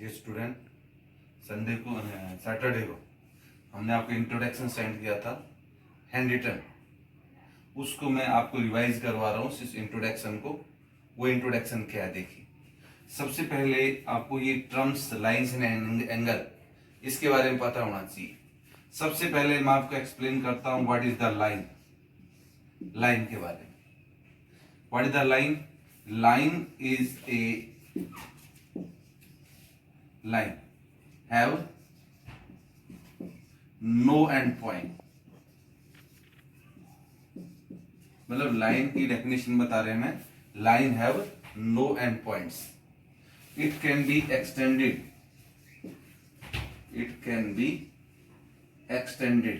Dear student, Sunday को Saturday को हमने आपको इंट्रोडक्शन सेंड किया था हैंड रिटन। उसको मैं आपको रिवाइज करवा रहा हूँ इस इंट्रोडक्शन को। वो इंट्रोडक्शन क्या है देखिए। सबसे पहले आपको ये टर्म्स लाइंस एंड एंगल इसके बारे में पता होना चाहिए। सबसे पहले मैं आपको एक्सप्लेन करता हूँ what is the line. Line के बारे में, what is the line? Line is a line have no end point। मतलब लाइन की डेफिनेशन बता रहे हैं मैं। Line have no end points. It can be extended, it can be extended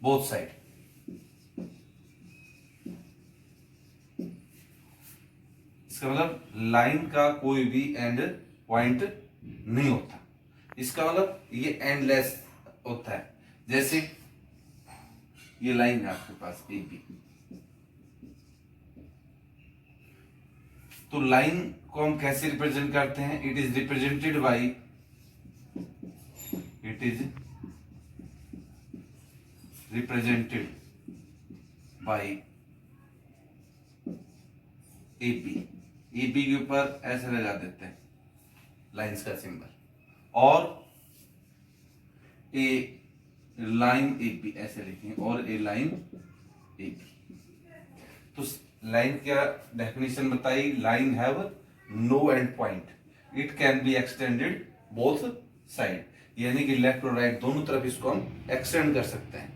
both side. इसका मतलब लाइन का कोई भी एंड पॉइंट नहीं होता। इसका मतलब ये एंडलेस होता है। जैसे ये लाइन है आपके पास ए बी, तो लाइन को हम कैसे रिप्रेजेंट करते हैं? It is represented by, it is represented by A B. A B के ऊपर ऐसे लगा देते हैं लाइंस का सिंबल, और ए लाइन ए बी ऐसे लिखेंगे, और ए लाइन ए बी। तो लाइन क्या डेफिनेशन बताई? Line have no end point, it can be extended both side, यानी कि लेफ्ट और राइट दोनों तरफ इसको हम एक्सटेंड कर सकते हैं।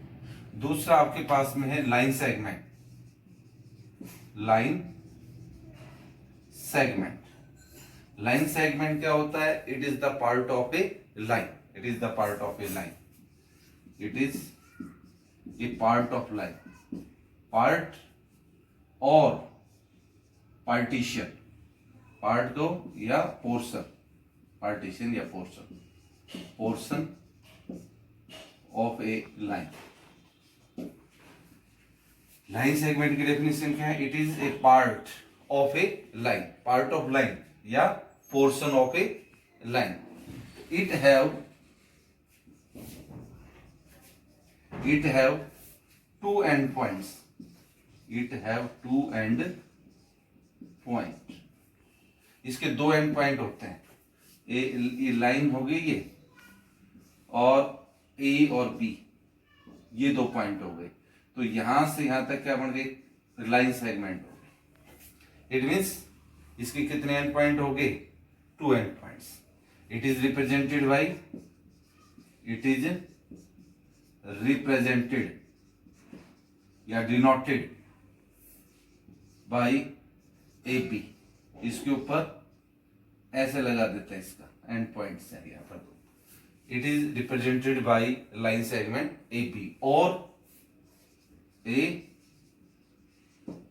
दूसरा आपके पास में है line segment. Line segment, line segment क्या होता है? It is the part of a line, it is the part of a line, it is a part of line. Part और पार्टीशन, पार्ट दो या पोर्शन, पार्टीशन या portion, portion of a line. Line segment की definition क्या है? It is a part of a line, part of line या portion of a line. It have two end points, it have two end point. इसके दो end point होते हैं। ये line हो गई ये, और ए और बी ये दो पॉइंट हो गए। तो यहां से यहां तक क्या बन गई? लाइन सेगमेंट हो गई। इट मीन्स इसके कितने एंड पॉइंट हो गए? Two end points. It is represented by, it is represented या डिनोटेड बाई ए बी। इसके ऊपर ऐसे लगा देते हैं, इसका एंड पॉइंट्स है यहां पर। It is represented by line segment A B, और a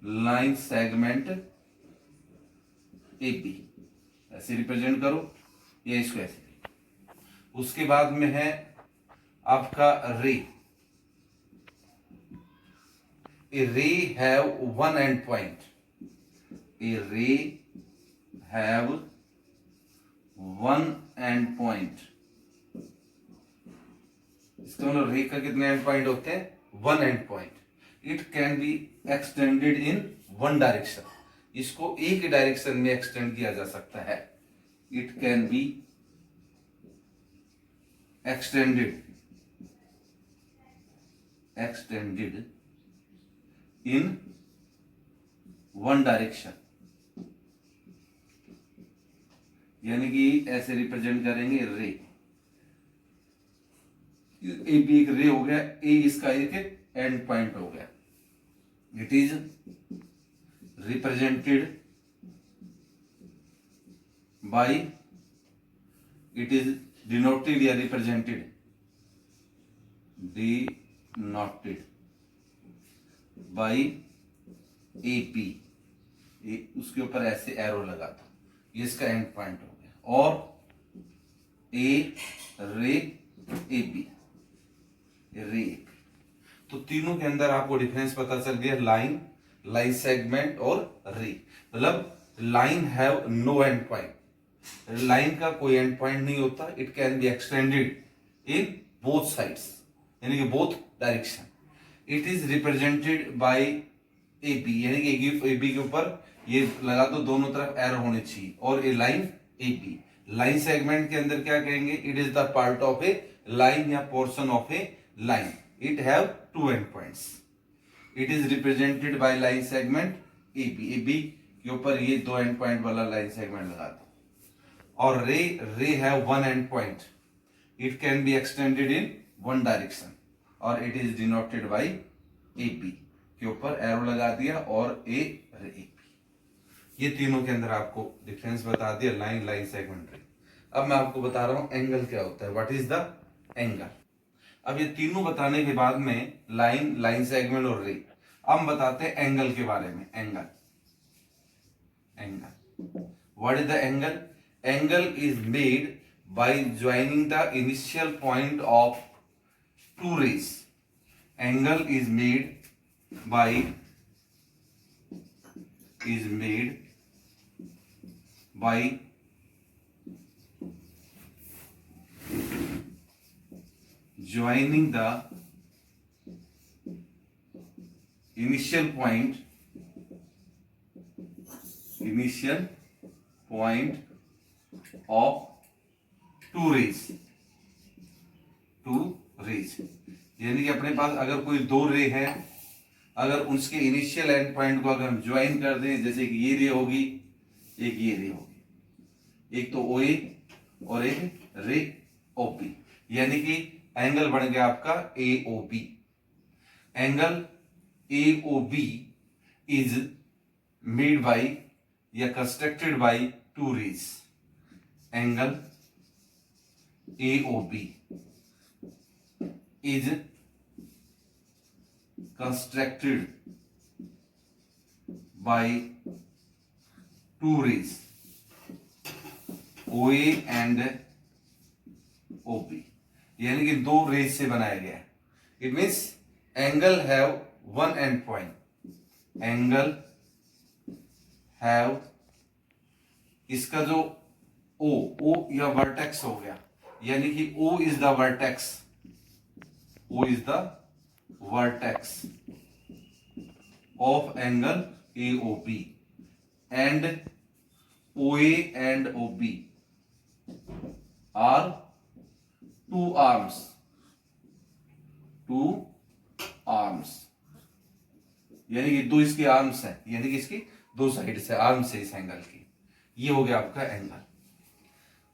line segment A B ऐसे रिप्रेजेंट करो, या इसको ऐसे। उसके बाद में है आपका रे। ए रे हैव वन एंड पॉइंट, ए रे हैव वन एंड पॉइंट। इसका मतलब रे का कितने एंड पॉइंट होते हैं? One end point. It can be extended in one direction, इसको एक डायरेक्शन में एक्सटेंड किया जा सकता है। It can be extended in one direction, यानी कि ऐसे रिप्रेजेंट करेंगे रे। ए बी एक रे हो गया, ए इसका एक एंड पॉइंट हो गया। It is represented by, it is denoted या represented, denoted by A B. उसके ऊपर ऐसे एरो लगा था, ये इसका एंड पॉइंट हो गया। और ए रे ए बी, रे। तो तीनों के अंदर आपको डिफरेंस पता चल गया। लाइन लाइन सेगमेंट और रे। मतलब line have no end point, line का कोई एंड पॉइंट नहीं होता। It can be extended in both sides, यानी कि both direction. It is represented by A B, यानी कि ए बी के ऊपर ये लगा दो, दोनों तरफ एरो होने चाहिए, और a line A B. Line segment के अंदर क्या कहेंगे, it is the part of a line या portion of a line, it have two end points. It is represented by line segment A B, A B के ऊपर ये दो end point वाला लाइन सेगमेंट लगा दो। और ray have one end point, it can be extended in one direction, और it is denoted bye A B के ऊपर एरो लगा दिया, और ए रे ए बी। ये तीनों के अंदर आपको डिफरेंस बता दिया, लाइन, लाइन सेगमेंट, रे। अब मैं आपको बता रहा हूं एंगल क्या होता है, व्हाट इज द एंगल। अब ये तीनों बताने के बाद में लाइन, लाइन सेगमेंट और रे, अब हम बताते हैं एंगल के बारे में। Angle, angle, what is the angle. Angle is made by joining the initial point of two rays. Angle is made by joining the initial point of two rays, यानी कि अपने पास अगर कोई दो रे है, अगर उसके इनिशियल एंड पॉइंट को अगर हम ज्वाइन कर दें, जैसे कि ये रे होगी, एक ये रे होगी, एक तो ओ ए और एक रे ओ बी, यानी कि एंगल बन गया आपका A O B. Angle A O B is made by या constructed by two rays. Angle A O B is constructed by two rays, OA and OB, यानी कि दो रेज से बनाया गया है। It means angle have one end point. Angle have, इसका जो ओ या वर्टेक्स हो गया, यानी कि O is the vertex, O is the vertex of angle AOB, and OA and OB are two arms, यानी कि दो इसके आर्म्स हैं, यानी कि इसकी दो साइड से आर्म्स है इस एंगल की। ये हो गया आपका एंगल।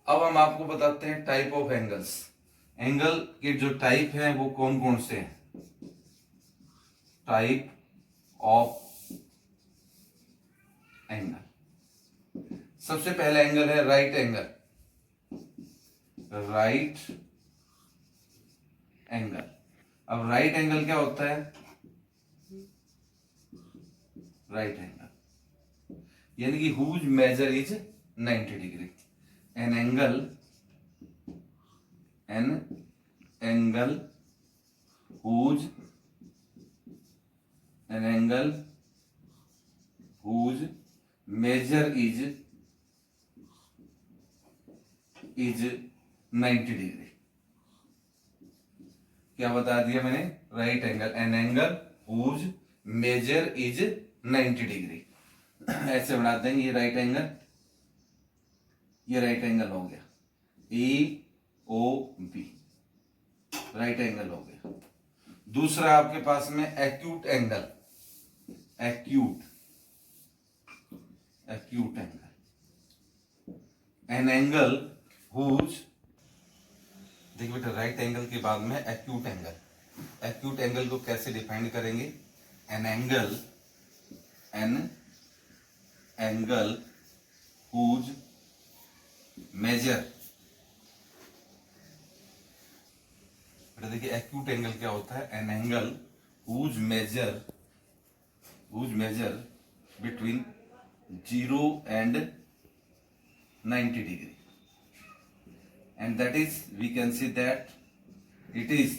अब हम आपको बताते हैं टाइप ऑफ एंगल्स। एंगल के जो टाइप हैं वो कौन कौन से हैं। टाइप ऑफ एंगल, सबसे पहला एंगल है राइट एंगल। राइट एंगल, अब राइट एंगल क्या होता है। राइट एंगल यानी कि whose measure is 90 degree. An angle whose an angle whose measure is 90 degree. क्या बता दिया मैंने, right angle, an angle whose measure is 90 degree. ऐसे बना देंगे, ये राइट एंगल, ये राइट एंगल हो गया, A O B, right angle हो गया। दूसरा आपके पास में acute angle, acute angle, an angle whose, देखिए बेटा राइट एंगल के बाद में एक्यूट एंगल। एक्यूट एंगल को कैसे डिफाइन करेंगे, एन एंगल हुज मेजर, बेटा देखिए एक्यूट एंगल क्या होता है, an angle whose measure between 0 and 90 degree, and that is we can see that it is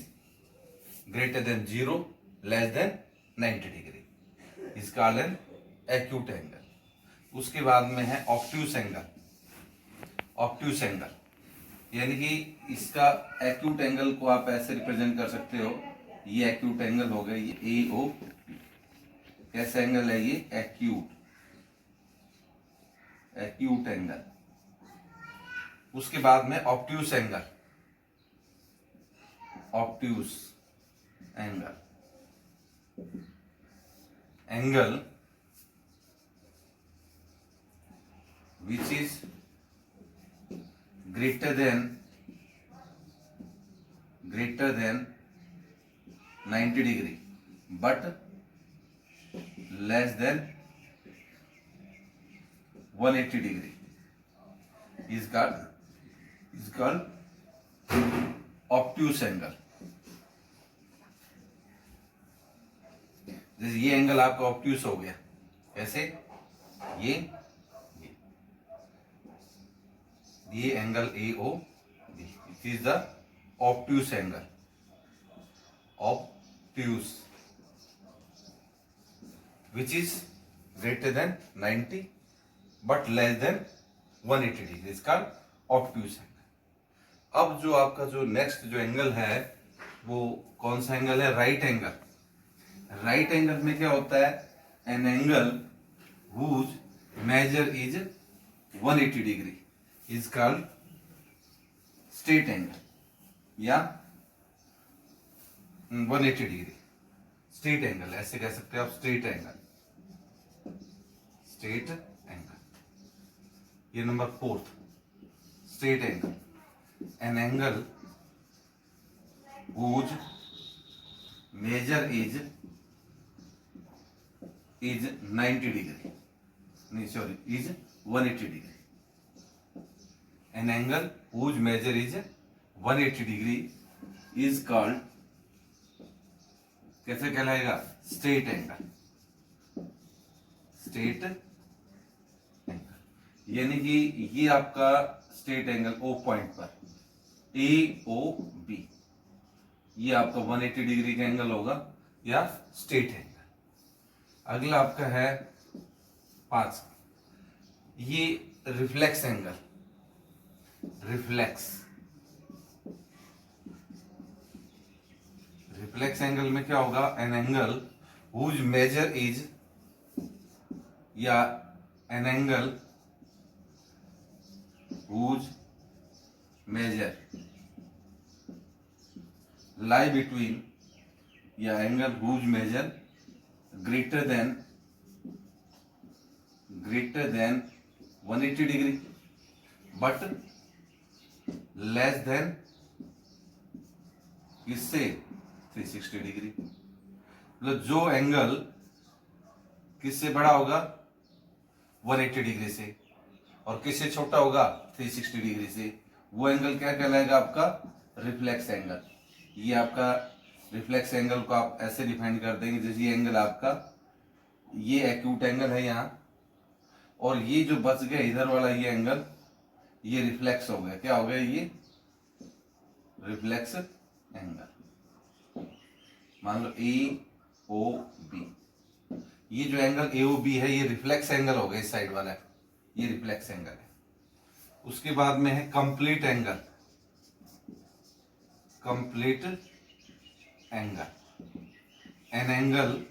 greater than 0, less than 90 degree। Is called an acute angle. उसके बाद में है obtuse angle. Obtuse angle यानी कि इसका एक्यूट एंगल को आप ऐसे रिप्रेजेंट कर सकते हो, ये एक्यूट एंगल हो गया, ये ए ओ, कैसा एंगल है ये, एक्यूट, एक्यूट एंगल। उसके बाद में obtuse angle, obtuse angle, angle which is greater than 90 degree but less than 180 degree is called obtuse angle। जैसे ये एंगल आपका ऑब्ट्यूस हो गया, कैसे, ये angle A O B, it is the obtuse angle, obtuse which is greater than 90 but less than 180 degree, इसका obtuse angle. अब जो आपका जो नेक्स्ट जो एंगल है वो कौन सा एंगल है, राइट एंगल। राइट एंगल में क्या होता है, an angle whose measure is 180 degree is called straight angle या 180 डिग्री स्ट्रेट एंगल, ऐसे कह सकते हैं आप, स्ट्रेट एंगल, स्ट्रेट एंगल। ये number 4, straight angle, an angle whose measure is 90 degree, नहीं sorry, is 180 degree. An angle whose measure is 180 degree is called, कैसे कहलाएगा, स्ट्रेट एंगल, स्ट्रेट एंगल। यानी कि ये आपका स्ट्रेट एंगल ओ पॉइंट पर, ए O B, ये आपका 180 डिग्री का एंगल होगा या स्ट्रेट एंगल। अगला आपका है 5, ये reflex angle, reflex. Reflex angle में क्या होगा, N angle whose measure is, या N angle whose measure lie between, या angle whose measure greater than 180 degree but less then किससे, 360 डिग्री। मतलब जो एंगल किससे बड़ा होगा, 180 डिग्री से, और किससे छोटा होगा, 360 डिग्री से, वो एंगल क्या कहलाएगा, आपका रिफ्लेक्स एंगल। ये आपका रिफ्लेक्स एंगल को आप ऐसे डिफाइन कर देंगे, जैसे ये एंगल आपका, ये एक्यूट एंगल है यहाँ, और ये जो बच गया इधर वाला ये एंगल, ये रिफ्लेक्स हो गया, क्या हो गया, ये रिफ्लेक्स एंगल। मान लो ए ओ बी, ये जो एंगल ए ओ बी है ये रिफ्लेक्स एंगल हो गया, इस साइड वाला ये रिफ्लेक्स एंगल है। उसके बाद में है complete angle, complete angle, an angle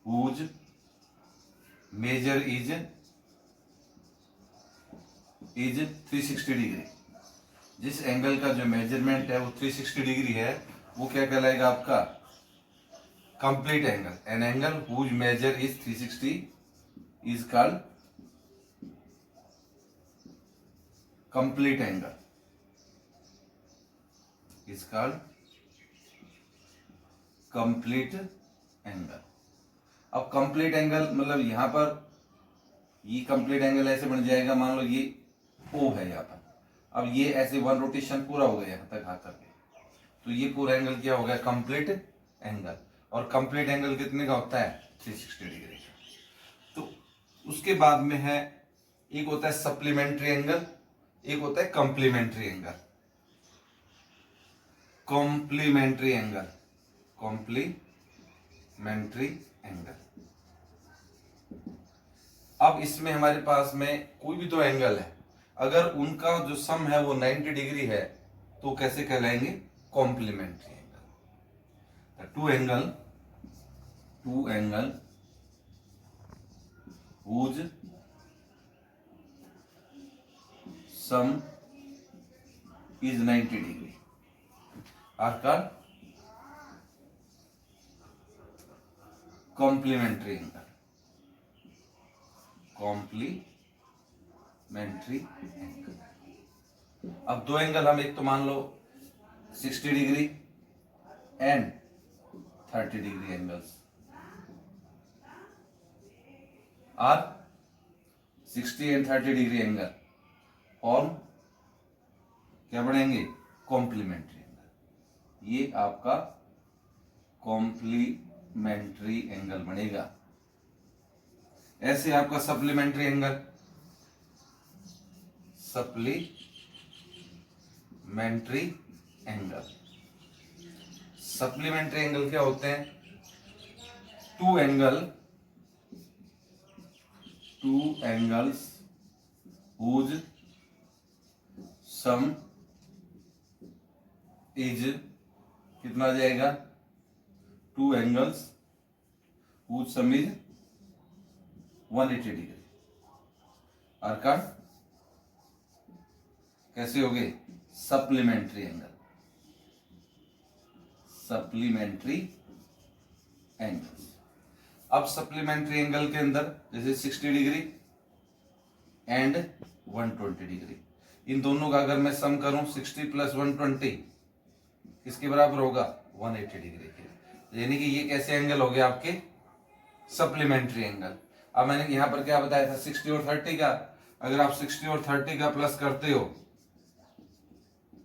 whose measure is 360 degree. जिस एंगल का जो मेजरमेंट है वो 360 डिग्री है, वो क्या कहलाएगा आपका, complete angle. An angle whose measure is 360 is called complete angle, is called complete angle। अब कंप्लीट एंगल मतलब यहां पर ये कंप्लीट एंगल ऐसे बन जाएगा, मान लो ये O है यहाँ पर, अब ये ऐसे 1 रोटेशन पूरा हो गया यहाँ तक आ करके, तो ये पूरा एंगल क्या हो गया, कंप्लीट एंगल। और कंप्लीट एंगल कितने का होता है, 360 डिग्री का। तो उसके बाद में है, एक होता है सप्लीमेंट्री एंगल, एक होता है complementary angle. Complementary angle, complementary complementary angle. अब इसमें हमारे पास में कोई भी दो एंगल है, अगर उनका जो सम है वो 90 डिग्री है तो कैसे कहलाएंगे? Complementary angle. Two angle whose sum is 90 degree are called complementary angle। Complementary angle. अब दो एंगल हम, एक तो मान लो 60 degree and 30 degree angles are 60 and 30 degree angle और क्या बनेंगे? Complementary angle. ये आपका कॉम्प्लीमेंट्री एंगल बनेगा। ऐसे आपका supplementary angle, supplementary angle. Supplementary angle क्या होते हैं? Two angles whose sum is कितना आ जाएगा? Two angles whose sum is 180 degree are का कैसे हो गए? Supplementary angle. Supplementary angle. अब सप्लीमेंट्री एंगल के अंदर जैसे 60 डिग्री एंड 120 डिग्री, इन दोनों का अगर मैं सम करूं 60 प्लस 120 किसके बराबर होगा? 180 डिग्री के। यानी कि ये कैसे एंगल हो गए आपके? Supplementary angle. अब मैंने यहां पर क्या बताया था? 60 और 30 का, अगर आप 60 और 30 का प्लस करते हो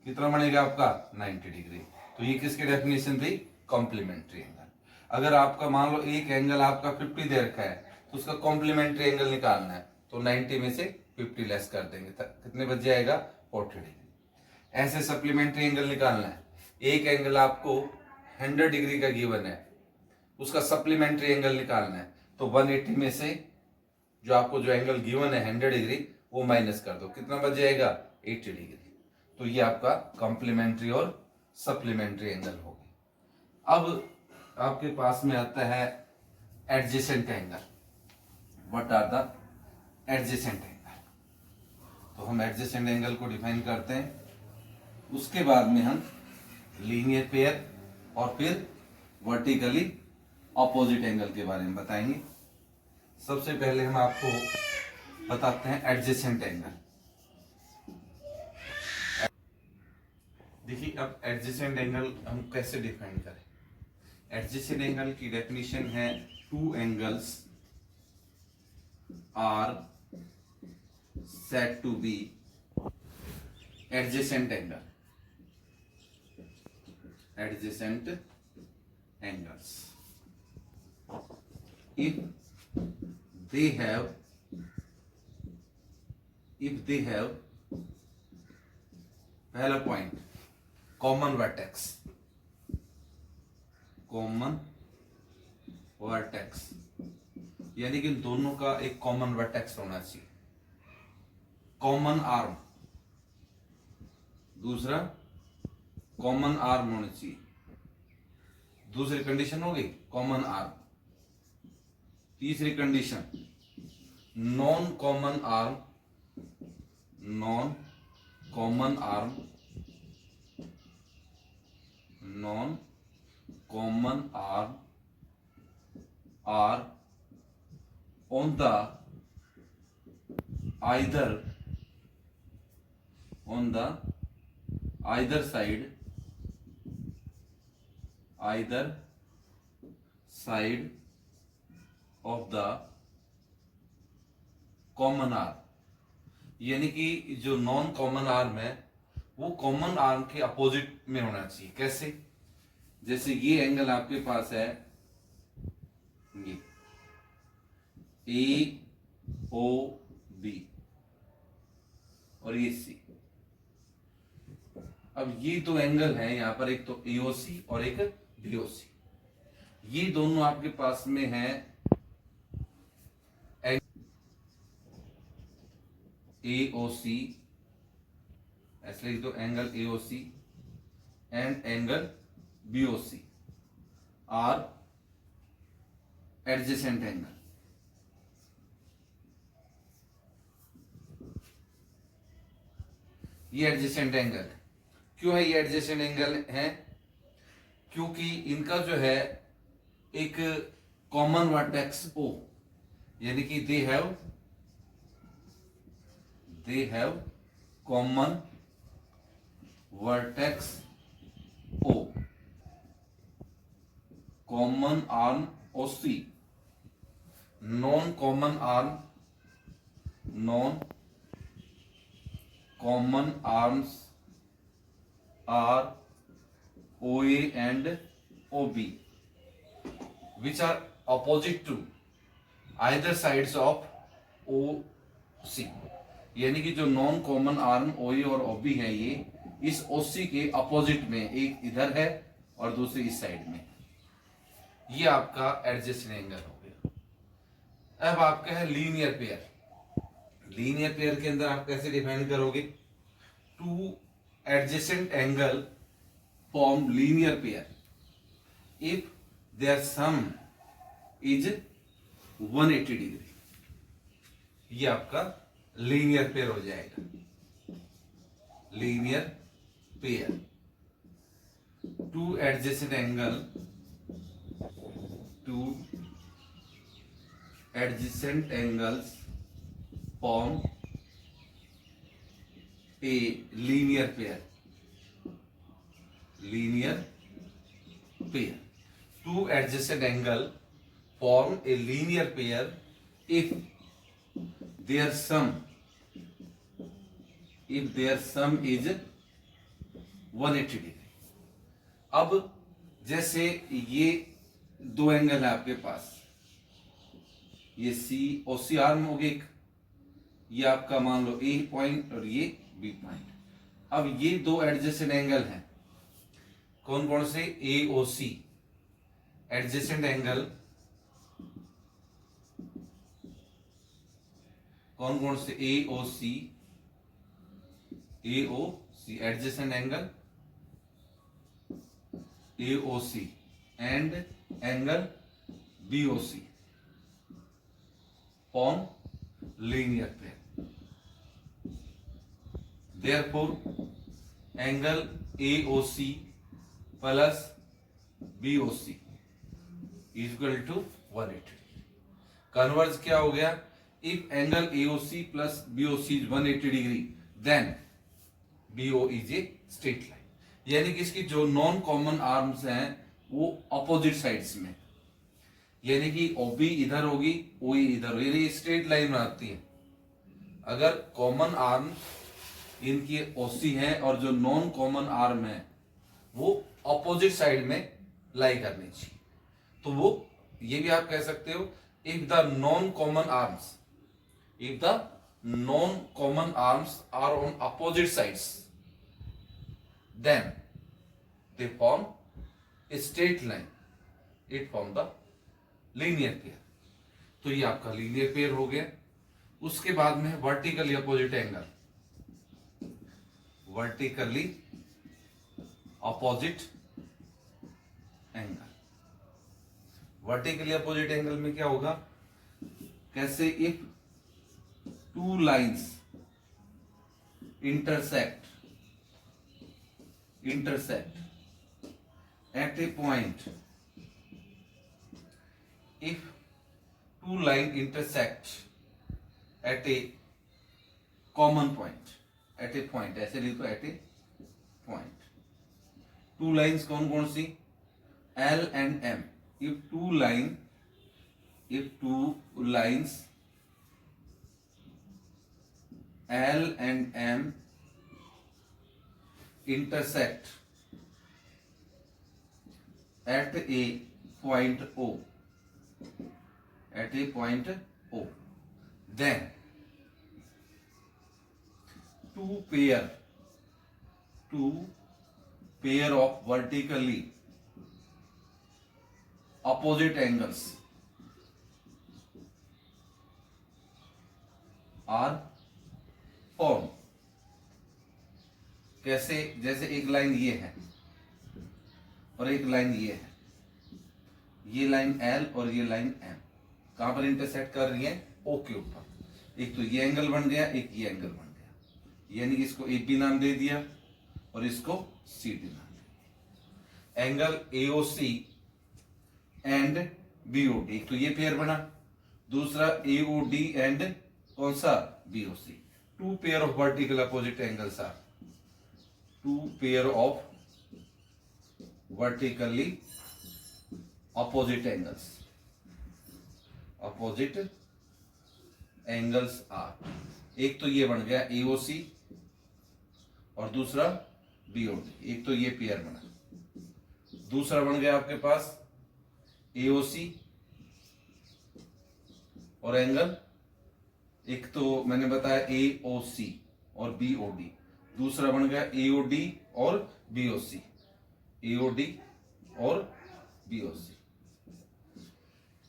कितना बनेगा आपका? 90 डिग्री। तो ये किसकी डेफिनेशन थी? Complementary angle. अगर आपका मान लो एक एंगल आपका 50 दे रखा है तो उसका कॉम्प्लीमेंट्री एंगल निकालना है, तो 90 में से 50 लेस कर देंगे, कितने बच जाएगा? 40 डिग्री। ऐसे सप्लीमेंट्री एंगल निकालना है। एक एंगल आपको 100 डिग्री का गिवन है, उसका सप्लीमेंट्री एंगल निकालना है, तो 180 में से जो एंगल गिवन है 100 डिग्री वो माइनस कर दो, कितना बच जाएगा? 80 डिग्री। तो ये आपका कॉम्प्लीमेंट्री और सप्लीमेंट्री एंगल हो गया। अब आपके पास में आता है adjacent angle. What are the adjacent angle? तो हम एडजेसेंट एंगल को डिफाइन करते हैं, उसके बाद में हम लीनियर पेयर और फिर वर्टिकली ऑपोजिट एंगल के बारे में बताएंगे। सबसे पहले हम आपको बताते हैं एडजेसेंट एंगल। देखिए अब एडजेसेंट एंगल हम कैसे डिफाइन करें? एडजेसेंट एंगल की डेफिनेशन है two angles are said to be adjacent angle. Adjacent angles if they have पहला पॉइंट कॉमन वर्टेक्स। यानी कि दोनों का एक कॉमन वर्टेक्स होना चाहिए। कॉमन आर्म, दूसरा कॉमन आर्म होना चाहिए। दूसरी कंडीशन हो गई कॉमन आर्म। तीसरी condition non common arm are on the either side of the common arm. यानी कि जो नॉन कॉमन आर्म है वो कॉमन आर्म के अपोजिट में होना चाहिए। कैसे? जैसे ये एंगल आपके पास है, ये AOB और ये C। अब ये दो एंगल हैं यहां पर, एक तो AOC और एक BOC। ये दोनों आपके पास में है AOC, ऐसे लिख दो, angle AOC and angle BOC are adjacent angle. ये एडजेसेंट एंगल है। क्यों है ये एडजेसेंट एंगल है? क्योंकि इनका जो है एक कॉमन वर्टेक्स O, यानी कि they have common vertex O, common arm OC, non common arms are OA and OB, which are opposite to either sides of OC। यानी कि जो नॉन कॉमन आर्म OA और OB है, ये इस OC के अपोजिट में, एक इधर है और दूसरी इस साइड में। ये आपका एडजेसेंट एंगल हो गया। अब आपका है लीनियर पेयर। लीनियर पेयर के अंदर आप कैसे डिफाइन करोगे? Two adjacent angle form linear pair if their sum is 180 degree। ये आपका लीनियर पेयर हो जाएगा। Linear pair, two adjacent angles form a linear pair। Two adjacent angle form a linear pair if their sum is 180 degree। अब जैसे ये दो angle है आपके पास, ये OC आर्म हो गया, ये आपका मान लो A पॉइंट और ये B पॉइंट। अब ये दो एडजेसेंट एंगल हैं, कौन कौन से? AOC एडजेसेंट एंगल, कौन कौन से? AOC adjacent angle AOC and angle BOC form linear pair. Therefore, angle AOC plus BOC is equal to 180। Converge क्या हो गया? If angle AOC plus BOC is 180 degree, then BO is a straight line। यानी कि इसकी जो non common arms हैं वो opposite sides में, यानी कि OB इधर होगी, OA इधर होगी, ये स्ट्रेट लाइन बनाती है। अगर कॉमन आर्म इनकी OC है और जो नॉन कॉमन आर्म है वो अपोजिट साइड में लाई करनी चाहिए, तो वो ये भी आप कह सकते हो, if the non common arms are on opposite sides then they form a straight line, it form the linear pair. तो ये आपका लीनियर पेयर हो गया। उसके बाद में vertically opposite angle, vertically opposite angle में क्या होगा? कैसे? If two lines intersect at A point, if two line intersect at a common point, at a point, ऐसे लिखो, at a point। two lines कौन कौन सी? L and M। if two lines L and M intersect at a point O, then two pair of vertically opposite angles are formed. कैसे? जैसे एक line ये है और एक लाइन ये है, ये लाइन L और ये लाइन M कहां पर इंटरसेक्ट कर रही है? O के ऊपर। एक तो ये एंगल बन गया, एक ये एंगल बन गया, यानी कि इसको AB नाम दे दिया और इसको CD नाम दे दिया। एंगल AOC एंड BOD, एक तो ये पेयर बना, दूसरा AOD एंड कौन सा? BOC। Two pair of vertical opposite angles are, two pair of vertically opposite angles are, एक तो ये बन गया AOC और दूसरा BOD, एक तो ये पेयर बना, दूसरा बन गया आपके पास AOC और एंगल, एक तो मैंने बताया AOC और BOD, दूसरा बन गया AOD और BOC, AOD और BOC।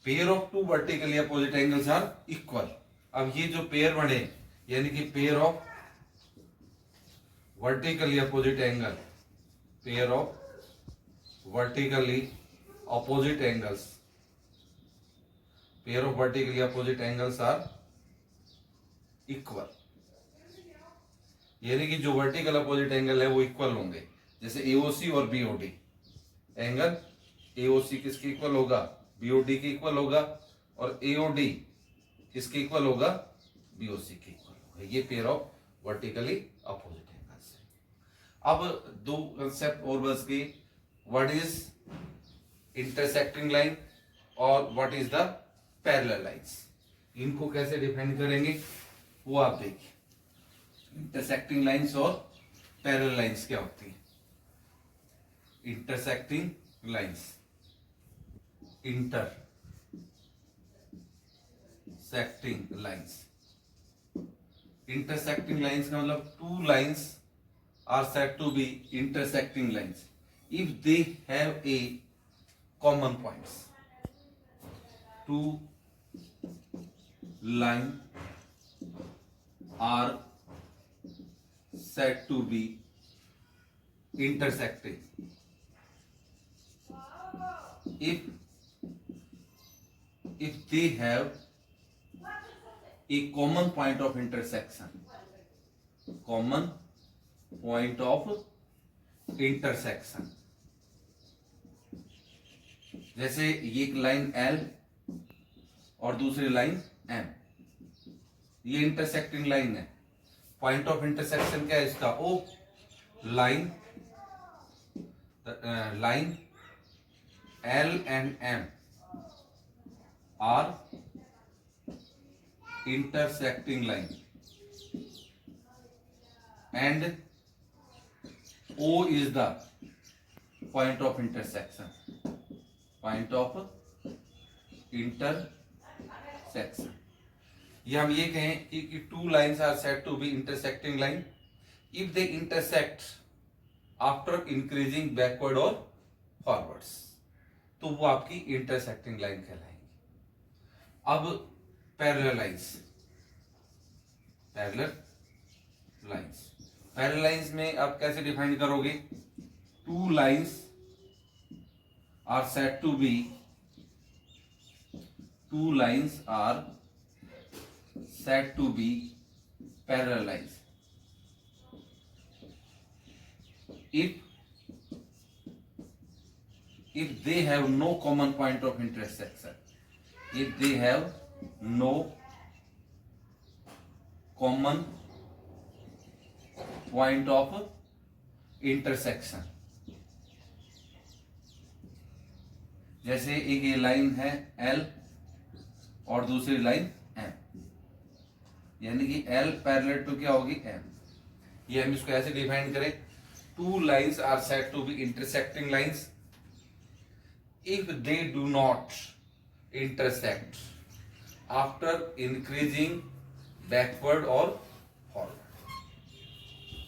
Pair of two vertically opposite angles are equal. अब ये जो पेयर बने, यानी कि pair of vertically opposite angle, pair of vertically opposite angles, pair of vertically opposite angles are equal, यानी कि जो वर्टिकल अपोजिट एंगल है वो इक्वल होंगे। जैसे AOC और BOD, एंगल AOC किसके इक्वल होगा? BOD के इक्वल होगा, और AOD किसके इक्वल होगा? BOC के इक्वल होगा। ये pair of vertically opposite angles है। अब दो कंसेप्ट और बस के, व्हाट इज इंटरसेक्टिंग लाइन और what is the parallel lines. इनको कैसे डिफाइन करेंगे वो आप देखिए। इंटरसेक्टिंग लाइंस और पैरेलल लाइंस क्या होती है? Intersecting lines, intersecting lines, intersecting lines का मतलब two lines are said to be intersecting lines if they have a common points. Two line are said to be intersecting if they have a common point of intersection, common point of intersection। जैसे ये एक line L और दूसरी line M, ये intersecting line है। Point of intersection क्या है इसका? O line, line L and M are intersecting line and O is the point of intersection, point of intersection. या हम ये कहें कि two lines are said to be intersecting line if they intersect after increasing backward और forwards, तो वो आपकी intersecting line कहलाएंगी। अब parallel lines, parallel lines, parallel lines में आप कैसे डिफाइन करोगे? Two lines are said to be, two lines are said to be parallel lines if they have no common point of intersection, if they have no common point of intersection। जैसे एक ये line है L और दूसरी line M, यानी कि L parallel to क्या होगी? M। ये हम इसको ऐसे डिफाइन करें, two lines are said to be intersecting lines if they do not intersect after increasing backward और फॉरवर्ड।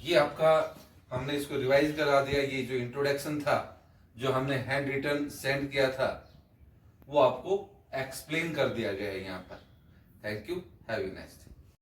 ये आपका हमने इसको रिवाइज करा दिया। ये जो इंट्रोडक्शन था, जो हमने हैंड रिटन सेंड किया था, वो आपको एक्सप्लेन कर दिया गया है यहाँ पर। Thank you, have a nice day.